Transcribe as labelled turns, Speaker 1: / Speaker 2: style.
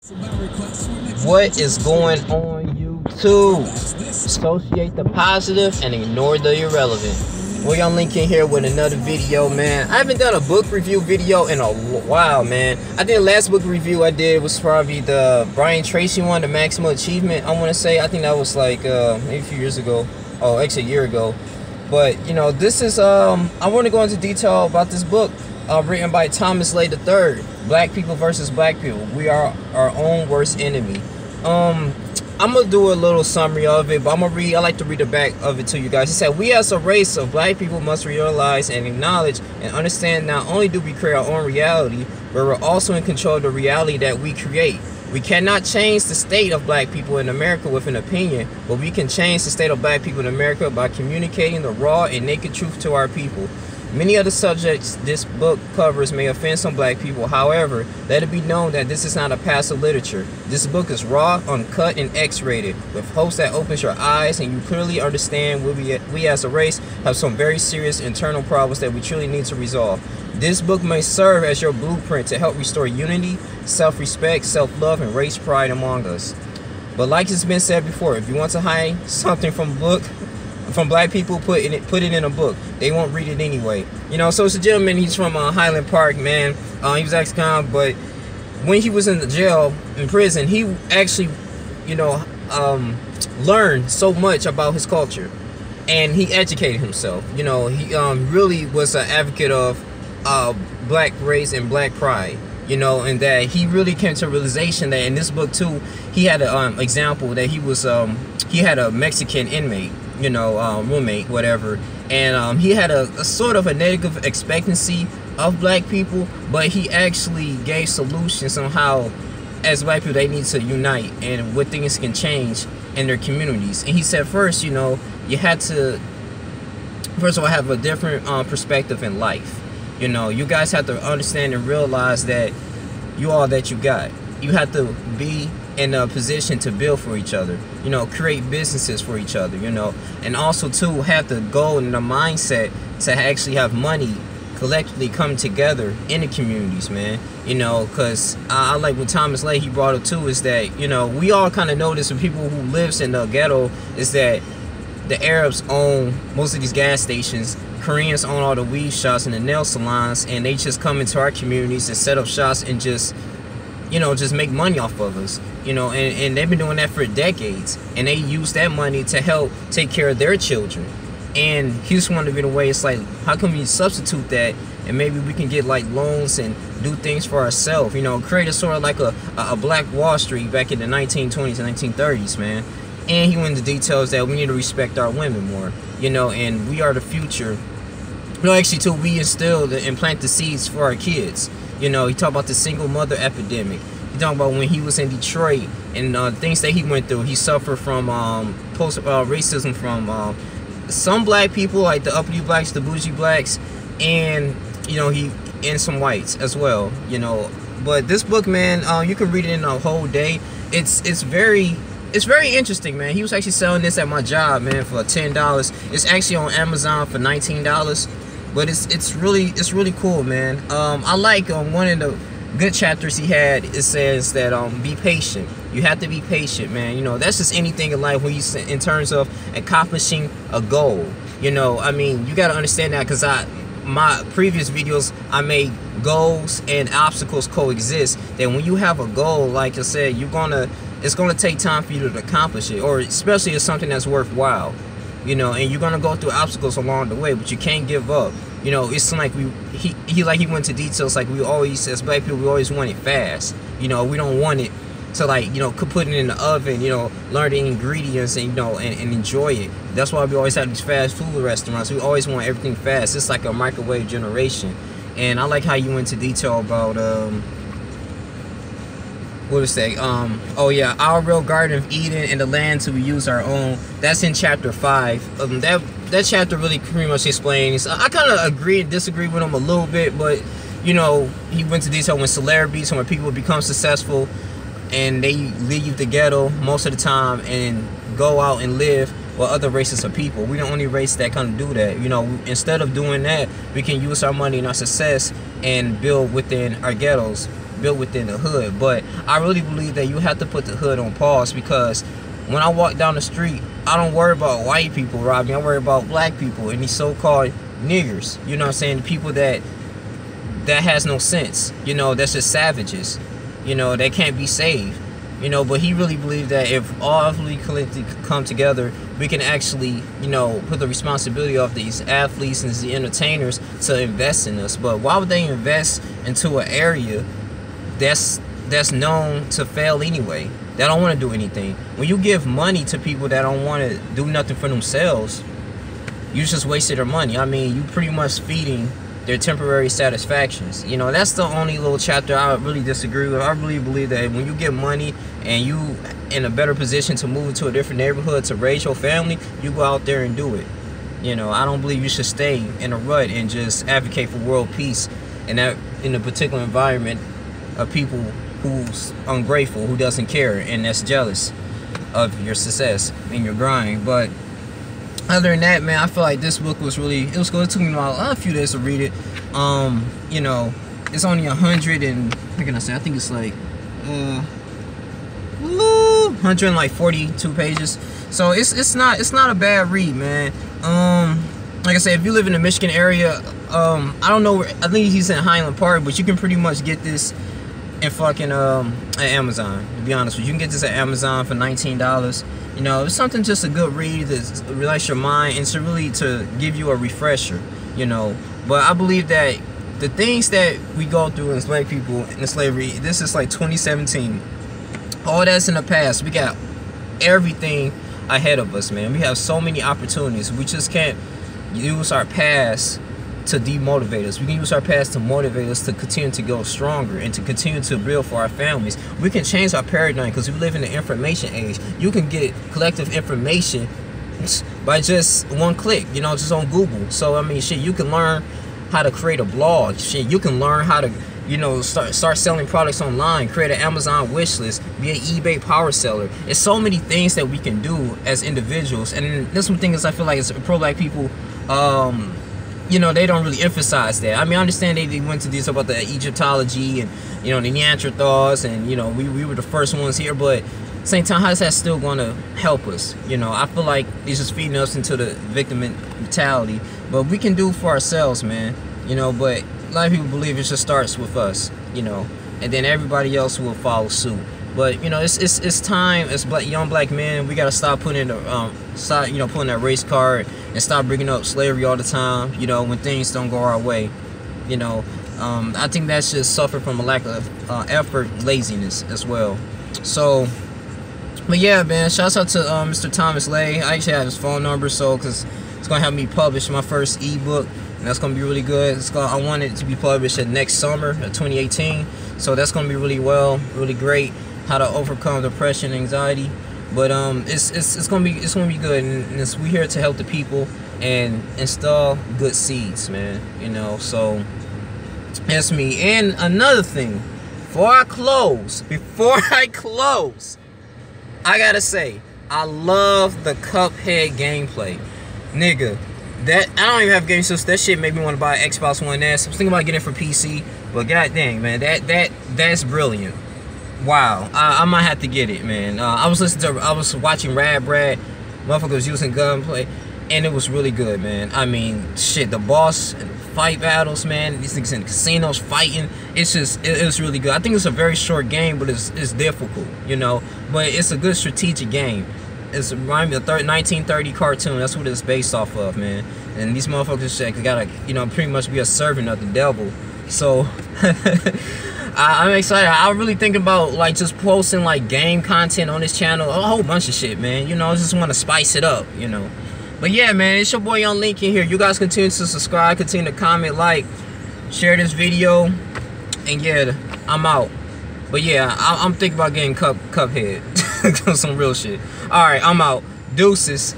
Speaker 1: What is going on YouTube? Associate the positive and ignore the irrelevant. Well, y'all Lincoln here with another video, man. I haven't done a book review video in a while, man. I think the last book review I did was probably the Brian Tracy one, the Maximum Achievement, I want to say. I think that was like maybe a few years ago. Oh, actually a year ago. But, you know, this is, I want to go into detail about this book written by Thomas Lay III, Black People versus Black People. We are our own worst enemy. I'm going to do a little summary of it, but I like to read the back of it to you guys. It said, we as a race of black people must realize and acknowledge and understand not only do we create our own reality, but we're also in control of the reality that we create. We cannot change the state of black people in America with an opinion, but we can change the state of black people in America by communicating the raw and naked truth to our people. Many of the subjects this book covers may offend some black people. However, let it be known that this is not a passive literature. This book is raw, uncut, and X-rated, with hopes that opens your eyes and you clearly understand we as a race have some very serious internal problems that we truly need to resolve. This book may serve as your blueprint to help restore unity, self-respect, self-love, and race pride among us. But like it's been said before, if you want to hide something from black people, put it in a book. They won't read it anyway. You know, so it's a gentleman. He's from Highland Park, man. He was ex-con, but when he was in the jail, in prison, he actually, you know, learned so much about his culture, and he educated himself. You know, he really was an advocate of black race and black pride. You know, and that he really came to a realization that in this book too, he had an example that he had a Mexican inmate, you know, roommate, whatever, and he had a sort of a negative expectancy of black people, but he actually gave solutions on how, as black people, they need to unite and what things can change in their communities. And he said, first, you know, you had to, first of all, have a different perspective in life. You know, you guys have to understand and realize that you are that you got. You have to be in a position to build for each other, you know, create businesses for each other, you know, and also too have the goal and the mindset to actually have money collectively come together in the communities, man. You know, because I like what Thomas Lay, he brought up too, is that, you know, we all kind of know this with people who lives in the ghetto, is that the Arabs own most of these gas stations, Koreans own all the weed shops and the nail salons, and they just come into our communities and set up shops and just, you know, just make money off of us, you know, and they've been doing that for decades, and they use that money to help take care of their children. And he just wanted to be the way, it's like, how can we substitute that, and maybe we can get like loans and do things for ourselves, you know, create a sort of like a Black Wall Street back in the 1920s and 1930s, man. And he went into details that we need to respect our women more, you know, and we are the future. You know, actually, too, we instill and plant the seeds for our kids. You know, he talked about the single mother epidemic. He talked about when he was in Detroit and things that he went through. He suffered from racism from some black people, like the uppity blacks, the bougie blacks, and, you know, and some whites as well, you know. But this book, man, you can read it in a whole day. It's very interesting, man. He was actually selling this at my job, man, for $10. It's actually on Amazon for $19. But it's really cool, man. I like one of the good chapters he had. It says that be patient. You have to be patient, man. You know, that's just anything in life when you, in terms of accomplishing a goal. You know, I mean, you got to understand that, because my previous videos, I made goals and obstacles coexist. That when you have a goal, like I said, it's gonna take time for you to accomplish it, or especially if it's something that's worthwhile. You know, and you're gonna go through obstacles along the way, but you can't give up. You know, it's like he went to details, like we always, as black people, we always want it fast. You know, we don't want it to, like, you know, put it in the oven, you know, learn the ingredients, and, you know, and enjoy it. That's why we always have these fast food restaurants. We always want everything fast. It's like a microwave generation. And I like how you went into detail about what was that? Oh yeah, Our Real Garden of Eden and the Land to Use Our Own. That's in chapter 5. That chapter really pretty much explains. I kind of agree and disagree with him a little bit, but, you know, he went into detail when celebrities and when people become successful and they leave the ghetto most of the time and go out and live with other races of people. We're the only race that kind of do that. You know, instead of doing that, we can use our money and our success and build within our ghettos. built within the hood. But I really believe that you have to put the hood on pause, because when I walk down the street, I don't worry about white people robbing. I worry about black people and these so-called niggers. You know what I'm saying? The people that has no sense. You know, that's just savages. You know, they can't be saved. You know, but he really believed that if all of we come together, we can actually, you know, put the responsibility of these athletes and the entertainers to invest in us. But why would they invest into an area that's known to fail anyway? They don't want to do anything. When you give money to people that don't want to do nothing for themselves, you just wasted their money. I mean, you pretty much feeding their temporary satisfactions. You know, that's the only little chapter I really disagree with. I really believe that when you get money and you in a better position to move into a different neighborhood to raise your family, you go out there and do it. You know, I don't believe you should stay in a rut and just advocate for world peace and that in a particular environment of people who's ungrateful, who doesn't care, and that's jealous of your success and your grind. But other than that, man, I feel like this book was really, it was good. It took me a few days to read it. You know, it's only 100 and, what can I say? I think it's like 142 pages. So it's not a bad read, man. Like I said, if you live in the Michigan area, I don't know where, I think he's in Highland Park, but you can pretty much get this in fucking at Amazon. To be honest with you, you can get this at Amazon for $19. You know, it's something, just a good read to relax your mind and to really to give you a refresher. You know, but I believe that the things that we go through as black people in the slavery, this is like 2017. All that's in the past. We got everything ahead of us, man. We have so many opportunities. We just can't use our past to demotivate us. We can use our past to motivate us to continue to go stronger and to continue to build for our families. We can change our paradigm because we live in the information age. You can get collective information by just one click, you know, just on Google. So I mean, shit, you can learn how to create a blog. Shit, you can learn how to, you know, start selling products online, create an Amazon wish list, be an eBay power seller. There's so many things that we can do as individuals. And this one thing is, I feel like it's pro-black people, you know, they don't really emphasize that. I mean, I understand they went to this about the Egyptology and, you know, the Neanderthals, and, you know, we were the first ones here, but at the same time, how is that still going to help us? You know, I feel like it's just feeding us into the victim mentality, but we can do for ourselves, man, you know. But a lot of people believe it just starts with us, you know, and then everybody else will follow suit. But, you know, it's time as young black men, we got to stop putting stop, you know, pulling that race card and stop bringing up slavery all the time, you know, when things don't go our way. You know, I think that's just suffered from a lack of effort, laziness as well. So, but yeah, man, shouts out to Mr. Thomas Lay. I actually have his phone number, so, because it's going to help me publish my first ebook, and that's going to be really good. I want it to be published next summer, 2018. So that's going to be really great. How to overcome depression, anxiety. But it's gonna be good, and we're here to help the people and install good seeds, man. You know, so that's me. And another thing, before I close, I gotta say, I love the Cuphead gameplay, nigga. That I don't even have game system. That shit made me want to buy an Xbox One S. I was thinking about getting it for PC, but god dang, man, that's brilliant. Wow, I might have to get it, man. I was watching Rad Brad, motherfuckers using gunplay, and it was really good, man. I mean, shit, the boss and fight battles, man. These niggas in casinos fighting. It's just, it was really good. I think it's a very short game, but it's difficult, you know. But it's a good strategic game. It's remind me of 1930 cartoon. That's what it's based off of, man. And these motherfuckers gotta, you know, pretty much be a servant of the devil. So. I'm excited. I'm really thinking about like just posting like game content on this channel, a whole bunch of shit, man. You know, I just want to spice it up, you know. But yeah, man, it's your boy Young Lincoln here. You guys continue to subscribe, continue to comment, like, share this video, and yeah, I'm out. But yeah, I'm thinking about getting Cuphead. Some real shit. All right, I'm out. Deuces.